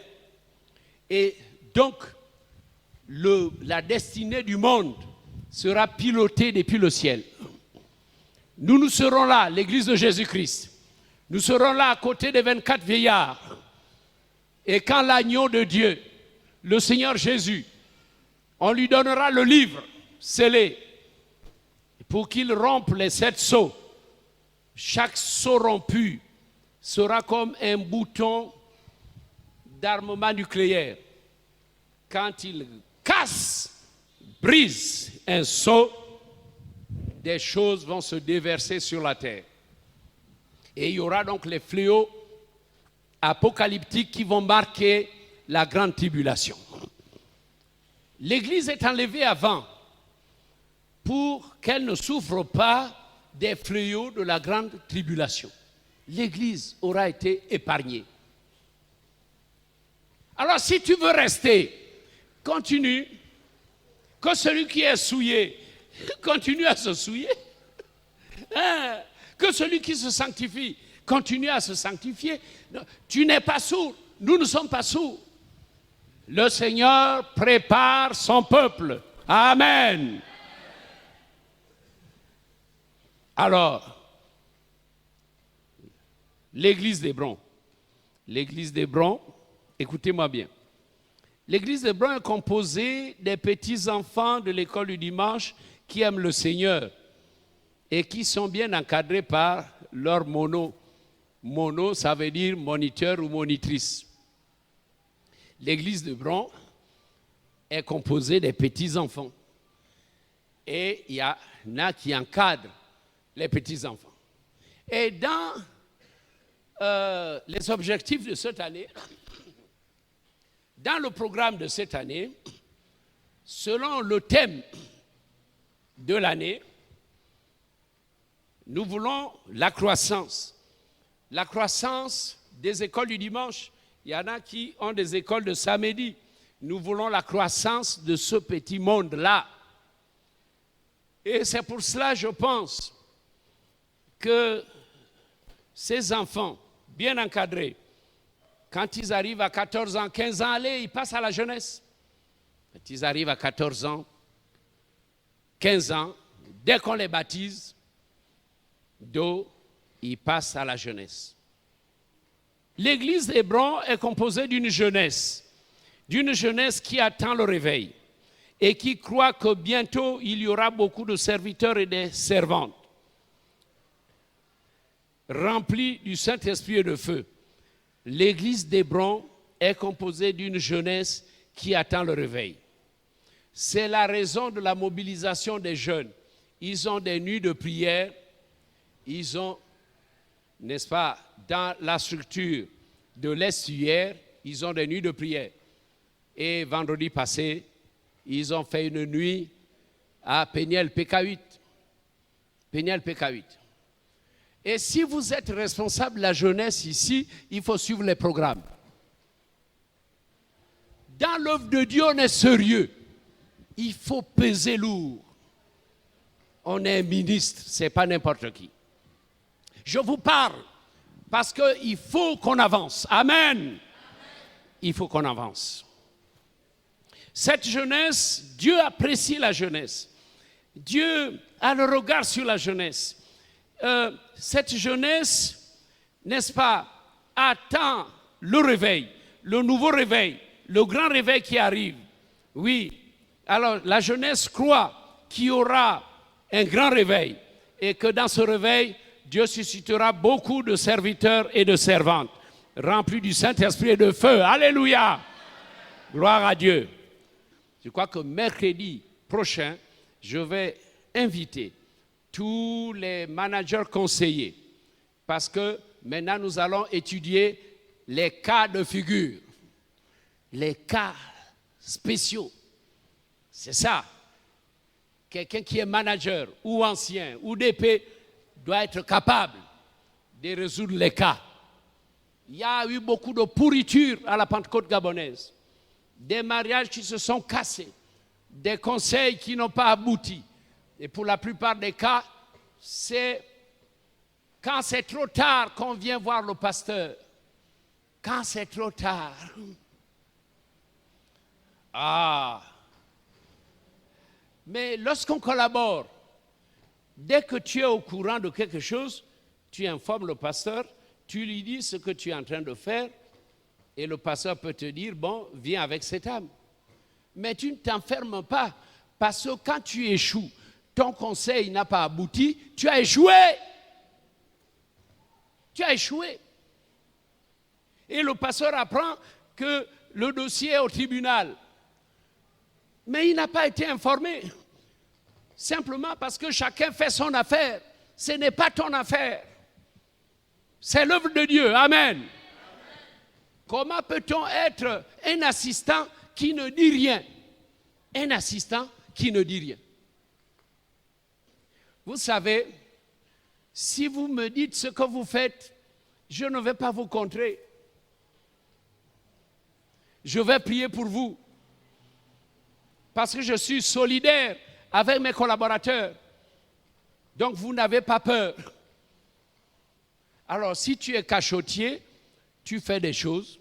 Et donc, la destinée du monde sera pilotée depuis le ciel. Nous serons là, l'Église de Jésus-Christ. Nous serons là à côté des 24 vieillards. Et quand l'agneau de Dieu, le Seigneur Jésus, on lui donnera le livre scellé pour qu'il rompe les 7 sceaux. Chaque sceau rompu sera comme un bouton d'armement nucléaire. Quand il casse, brise un sceau, des choses vont se déverser sur la terre. Et il y aura donc les fléaux apocalyptiques qui vont marquer la grande tribulation. L'Église est enlevée avant pour qu'elle ne souffre pas des fléaux de la grande tribulation. L'Église aura été épargnée. Alors si tu veux rester, continue. Que celui qui est souillé continue à se souiller. Hein? Que celui qui se sanctifie continue à se sanctifier. Tu n'es pas sourd. Nous ne sommes pas sourds. Le Seigneur prépare son peuple. Amen. Alors, l'église d'Hébron. L'église d'Hébron, écoutez-moi bien. L'église d'Hébron est composée des petits-enfants de l'école du dimanche qui aiment le Seigneur et qui sont bien encadrés par leur mono. Mono, ça veut dire moniteur ou monitrice. L'église d'Hébron est composée des petits-enfants. Et il y en a qui encadrent les petits-enfants. Et dans les objectifs de cette année, dans le programme de cette année, selon le thème de l'année, nous voulons la croissance. La croissance des écoles du dimanche. Il y en a qui ont des écoles de samedi. Nous voulons la croissance de ce petit monde-là. Et c'est pour cela, je pense, que ces enfants, bien encadrés, quand ils arrivent à 14 ans, 15 ans, allez, ils passent à la jeunesse. Quand ils arrivent à 14 ans, 15 ans, dès qu'on les baptise, ils passent à la jeunesse. L'église d'Hébron est composée d'une jeunesse qui attend le réveil et qui croit que bientôt il y aura beaucoup de serviteurs et de servantes remplis du Saint-Esprit et de feu. L'église d'Hébron est composée d'une jeunesse qui attend le réveil. C'est la raison de la mobilisation des jeunes. Ils ont des nuits de prière, ils ont, n'est-ce pas, dans la structure de l'estuaire, ils ont des nuits de prière. Et vendredi passé, ils ont fait une nuit à Péniel PK8. Péniel PK8. Et si vous êtes responsable de la jeunesse ici, il faut suivre les programmes. Dans l'œuvre de Dieu, on est sérieux. Il faut peser lourd. On est un ministre, ce n'est pas n'importe qui. Je vous parle parce qu'il faut qu'on avance. Amen. Il faut qu'on avance. Cette jeunesse, Dieu apprécie la jeunesse. Dieu a le regard sur la jeunesse. Cette jeunesse, n'est-ce pas, attend le réveil, le nouveau réveil, le grand réveil qui arrive. Oui, alors la jeunesse croit qu'il y aura un grand réveil et que dans ce réveil, Dieu suscitera beaucoup de serviteurs et de servantes remplis du Saint-Esprit et de feu. Alléluia! Gloire à Dieu. Je crois que mercredi prochain, je vais inviter tous les managers conseillers parce que maintenant nous allons étudier les cas de figure, les cas spéciaux. C'est ça. Quelqu'un qui est manager ou ancien ou DP doit être capable de résoudre les cas. Il y a eu beaucoup de pourriture à la Pentecôte gabonaise. Des mariages qui se sont cassés, des conseils qui n'ont pas abouti. Et pour la plupart des cas, c'est quand c'est trop tard qu'on vient voir le pasteur. Quand c'est trop tard. Ah! Mais lorsqu'on collabore, dès que tu es au courant de quelque chose, tu informes le pasteur Tu lui dis ce que tu es en train de faire et le pasteur peut te dire, bon, viens avec cette âme. Mais tu ne t'enfermes pas parce que quand tu échoues, ton conseil n'a pas abouti, tu as échoué. Tu as échoué. Et le pasteur apprend que le dossier est au tribunal. Mais il n'a pas été informé. Simplement parce que chacun fait son affaire. Ce n'est pas ton affaire. C'est l'œuvre de Dieu. Amen. Amen. Comment peut-on être un assistant qui ne dit rien? Un assistant qui ne dit rien. Vous savez, si vous me dites ce que vous faites, je ne vais pas vous contrer. Je vais prier pour vous. Parce que je suis solidaire avec mes collaborateurs. Donc vous n'avez pas peur. Alors si tu es cachotier, tu fais des choses.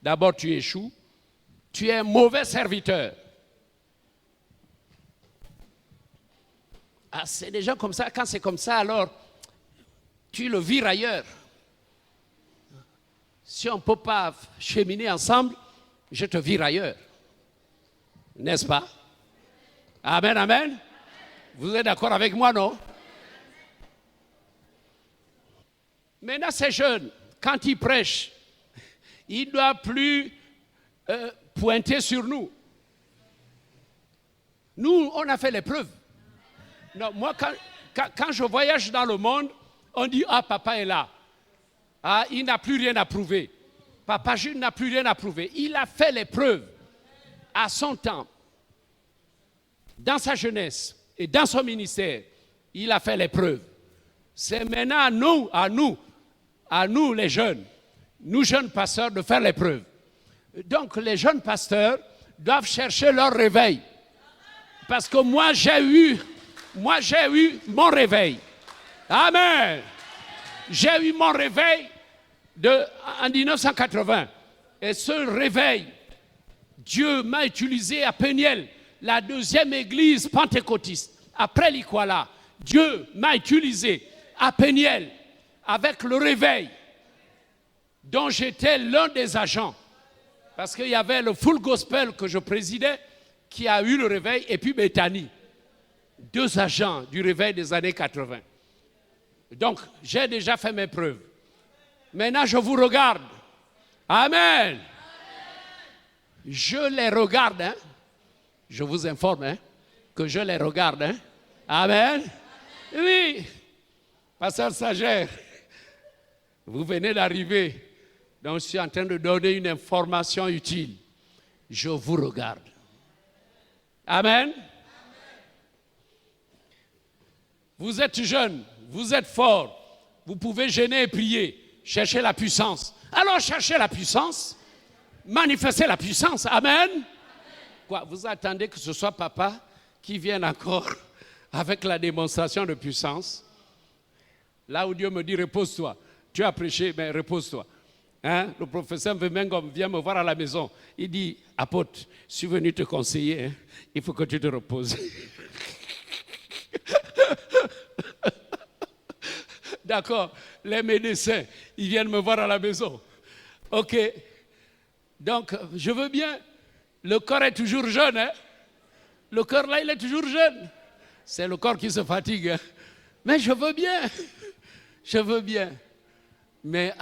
D'abord tu échoues. Tu es un mauvais serviteur. Ah, c'est des gens comme ça. Quand c'est comme ça, alors tu le vires ailleurs. Si on ne peut pas cheminer ensemble, je te vire ailleurs. N'est-ce pas? Amen, amen. Vous êtes d'accord avec moi, non? Maintenant, ces jeunes, quand ils prêchent, ils ne doivent plus pointer sur nous. Nous, on a fait l'épreuve. Non, moi, quand je voyage dans le monde, on dit, ah, papa est là. Ah, il n'a plus rien à prouver. Papa Jules n'a plus rien à prouver. Il a fait l'épreuve à son temps. Dans sa jeunesse et dans son ministère, il a fait l'épreuve. C'est maintenant à nous les jeunes, nous jeunes pasteurs, de faire l'épreuve. Donc les jeunes pasteurs doivent chercher leur réveil. Parce que moi j'ai eu mon réveil. Amen. J'ai eu mon réveil en 1980. Et ce réveil, Dieu m'a utilisé à Peniel, la deuxième église pentecôtiste. Après l'Ikwala, Dieu m'a utilisé à Peniel avec le réveil dont j'étais l'un des agents. Parce qu'il y avait le Full Gospel que je présidais qui a eu le réveil et puis Bethany. 2 agents du réveil des années 80. Donc, j'ai déjà fait mes preuves. Maintenant, je vous regarde. Amen. Je les regarde. Hein? Je vous informe que je les regarde. Hein? Amen. Oui. Pasteur Sagère, vous venez d'arriver. Donc, je suis en train de donner une information utile. Je vous regarde. Amen. Vous êtes jeune, vous êtes fort, vous pouvez gêner et prier, chercher la puissance. Alors cherchez la puissance, manifestez la puissance. Amen. Quoi, vous attendez que ce soit papa qui vienne encore avec la démonstration de puissance? Là où Dieu me dit repose-toi, tu as prêché, mais repose-toi. Hein? Le professeur Vemengom vient me voir à la maison, il dit, apôtre, je suis venu te conseiller, hein? Il faut que tu te reposes. D'accord, les médecins, ils viennent me voir à la maison. Ok, donc je veux bien, le corps est toujours jeune. Hein? Le corps là, il est toujours jeune. C'est le corps qui se fatigue. Hein? Mais je veux bien. Mais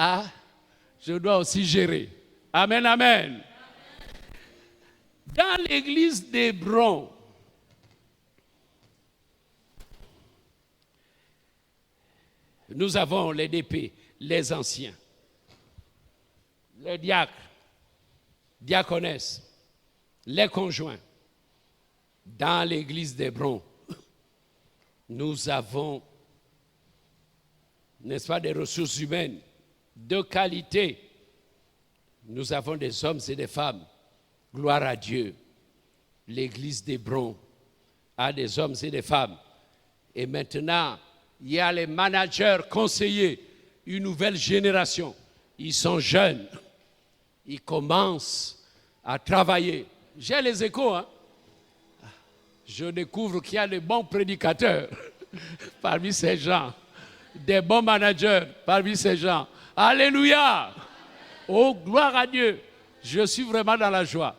je dois aussi gérer. Amen, amen. Dans l'église d'Hébron, nous avons les DP, les anciens, les diacres, diaconesses, les conjoints. Dans l'église d'Hébron, nous avons, n'est-ce pas, des ressources humaines de qualité. Nous avons des hommes et des femmes. Gloire à Dieu. L'église d'Hébron a des hommes et des femmes. Et maintenant, il y a les managers, conseillers, une nouvelle génération. Ils sont jeunes. Ils commencent à travailler. J'ai les échos. Hein? Je découvre qu'il y a des bons prédicateurs parmi ces gens. Des bons managers parmi ces gens. Alléluia. Oh, gloire à Dieu. Je suis vraiment dans la joie.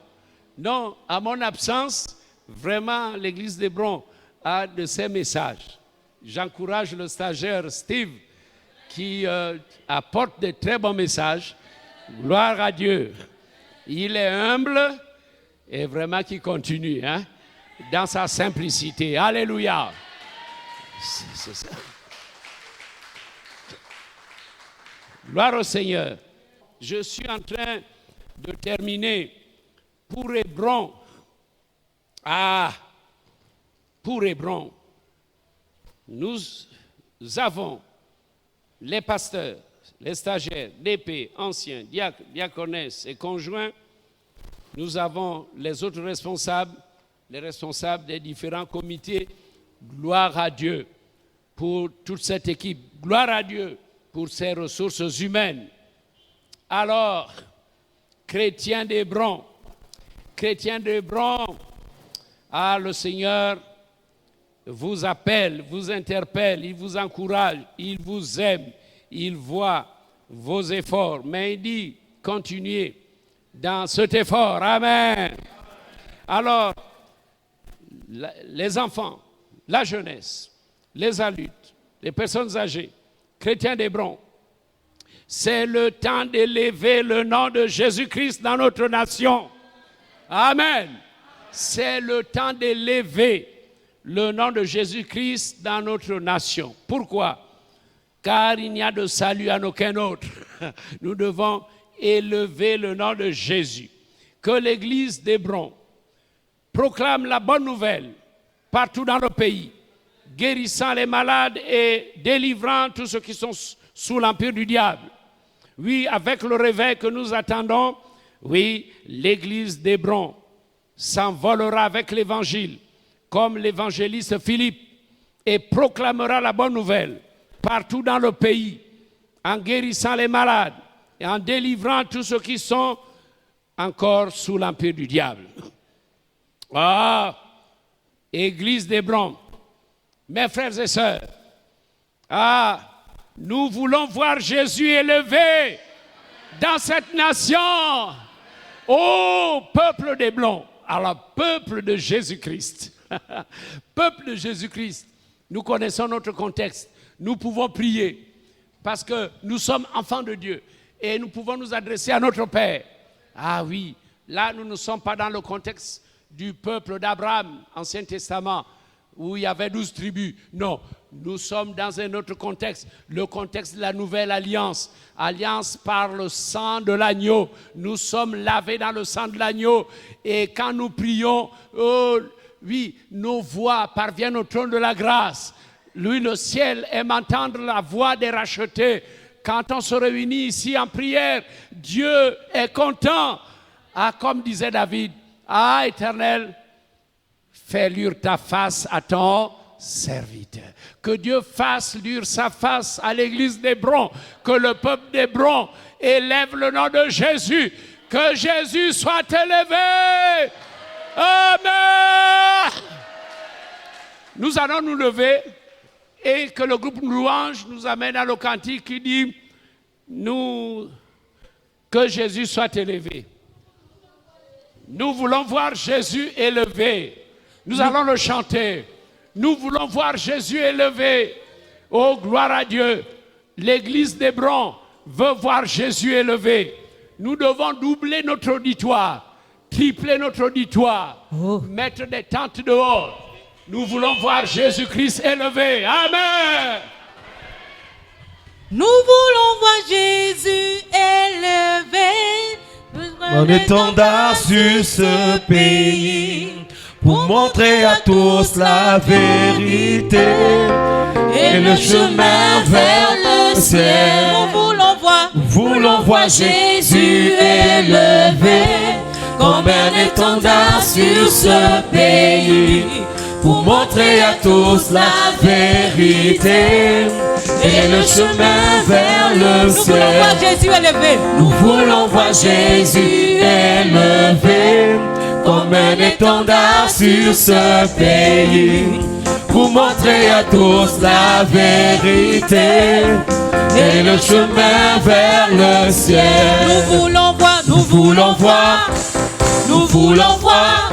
Non, à mon absence, vraiment, l'église d'Hébron a de ces messages. J'encourage le stagiaire Steve qui apporte de très bons messages. Gloire à Dieu. Il est humble et vraiment qui continue dans sa simplicité. Alléluia. C'est ça. Gloire au Seigneur. Je suis en train de terminer pour Hébron. Pour Hébron, nous avons les pasteurs, les stagiaires, DP, anciens, diacres, diaconesses et conjoints. Nous avons les autres responsables, les responsables des différents comités. Gloire à Dieu pour toute cette équipe. Gloire à Dieu pour ses ressources humaines. Alors, chrétiens d'Hébron, le Seigneur vous appelle, vous interpelle, il vous encourage, il vous aime, il voit vos efforts. Mais il dit, continuez dans cet effort. Amen. Alors, les enfants, la jeunesse, les adultes, les personnes âgées, chrétiens d'Hébron, c'est le temps d'élever le nom de Jésus-Christ dans notre nation. Amen. C'est le temps d'élever le nom de Jésus-Christ dans notre nation. Pourquoi? Car il n'y a de salut en aucun autre. Nous devons élever le nom de Jésus. Que l'église d'Hébron proclame la bonne nouvelle partout dans le pays, guérissant les malades et délivrant tous ceux qui sont sous l'empire du diable. Oui, avec le réveil que nous attendons, oui, l'église d'Hébron s'envolera avec l'évangile, comme l'évangéliste Philippe, et proclamera la bonne nouvelle partout dans le pays, en guérissant les malades et en délivrant tous ceux qui sont encore sous l'empire du diable. Ah, église d'Hébron, mes frères et sœurs, nous voulons voir Jésus élevé dans cette nation. Oh, peuple d'Hébron, alors peuple de Jésus-Christ. Peuple de Jésus-Christ, nous connaissons notre contexte. Nous pouvons prier parce que nous sommes enfants de Dieu et nous pouvons nous adresser à notre Père. Ah oui, là nous ne sommes pas dans le contexte du peuple d'Abraham, Ancien Testament, où il y avait 12 tribus. Non, nous sommes dans un autre contexte, le contexte de la nouvelle alliance. Alliance par le sang de l'agneau. Nous sommes lavés dans le sang de l'agneau. Et quand nous prions, oui, nos voix parviennent au trône de la grâce. Lui, le ciel aime entendre la voix des rachetés. Quand on se réunit ici en prière, Dieu est content. Comme disait David, Éternel, fais luire ta face à ton serviteur. Que Dieu fasse luire sa face à l'église d'Hébron. Que le peuple d'Hébron élève le nom de Jésus. Que Jésus soit élevé. Amen. Nous allons nous lever et que le groupe louange nous amène à le cantique qui dit que Jésus soit élevé. Nous voulons voir Jésus élevé. Nous allons le chanter. Nous voulons voir Jésus élevé. Oh, gloire à Dieu. L'église d'Hébron veut voir Jésus élevé. Nous devons doubler notre auditoire, tripler notre auditoire, mettre des tentes dehors. Nous voulons voir Jésus-Christ élevé. Amen. Nous voulons voir Jésus élevé. Un étendard sur ce pays pour montrer à tous la vérité et le chemin vers le ciel. Nous voulons voir Jésus élevé comme un étendard sur ce pays pour montrer à tous la vérité et le chemin vers le ciel. Nous voulons voir Jésus élevé comme un étendard sur ce pays pour montrer à tous la vérité et le chemin vers le ciel. Nous voulons voir, Nous voulons voir, nous voulons voir,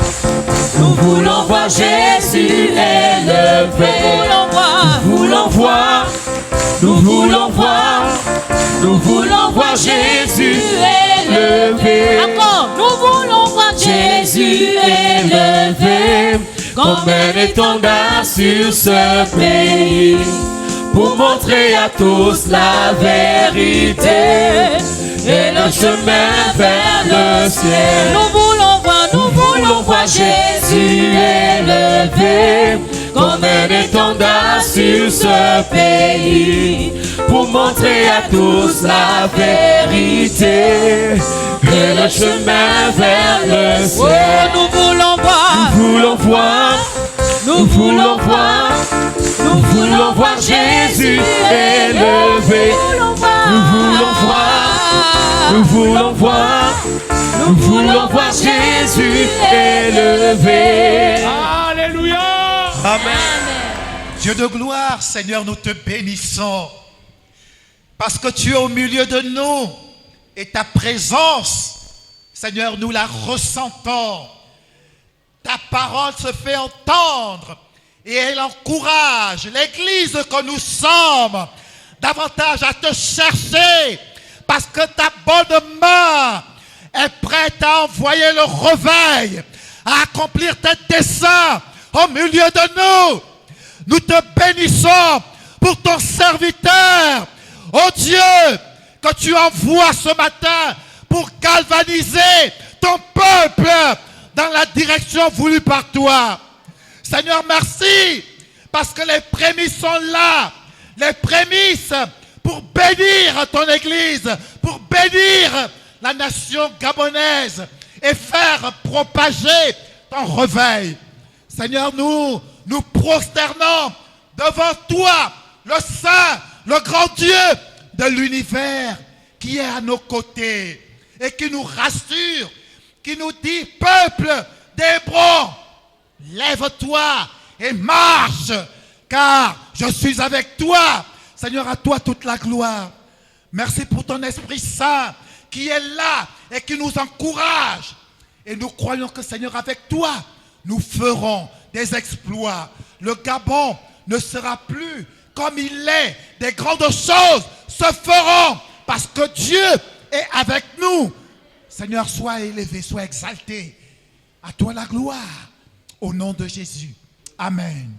nous voulons voir Jésus élevé. nous voulons voir, Nous voulons voir, nous voulons voir Jésus élevé. Encore, nous voulons voir Jésus élevé, comme un étendard sur ce pays, pour montrer à tous la vérité et le chemin vers le ciel. Nous voulons voir Jésus élevé, comme un étendard sur ce pays, pour montrer à tous la vérité et le chemin vers le ciel. nous voulons voir, Nous voulons voir, nous voulons voir, nous voulons voir Jésus élevé. Nous voulons voir, nous voulons voir, nous voulons voir Jésus élevé. Alléluia. Amen. Dieu de gloire, Seigneur, nous te bénissons parce que tu es au milieu de nous et ta présence, Seigneur, nous la ressentons. Ta parole se fait entendre et elle encourage l'église que nous sommes davantage à te chercher parce que ta bonne main est prête à envoyer le réveil, à accomplir tes desseins au milieu de nous. Nous te bénissons pour ton serviteur, oh Dieu, que tu envoies ce matin pour galvaniser ton peuple dans la direction voulue par toi. Seigneur, merci, parce que les prémices sont là, les prémices pour bénir ton Église, pour bénir la nation gabonaise et faire propager ton réveil. Seigneur, nous prosternons devant toi, le Saint, le grand Dieu de l'univers qui est à nos côtés et qui nous rassure, qui nous dit, peuple d'Hébron, lève-toi et marche, car je suis avec toi. Seigneur, à toi toute la gloire. Merci pour ton Esprit Saint qui est là et qui nous encourage. Et nous croyons que, Seigneur, avec toi, nous ferons des exploits. Le Gabon ne sera plus comme il est. Des grandes choses se feront parce que Dieu est avec nous. Seigneur, sois élevé, sois exalté. À toi la gloire. Au nom de Jésus. Amen.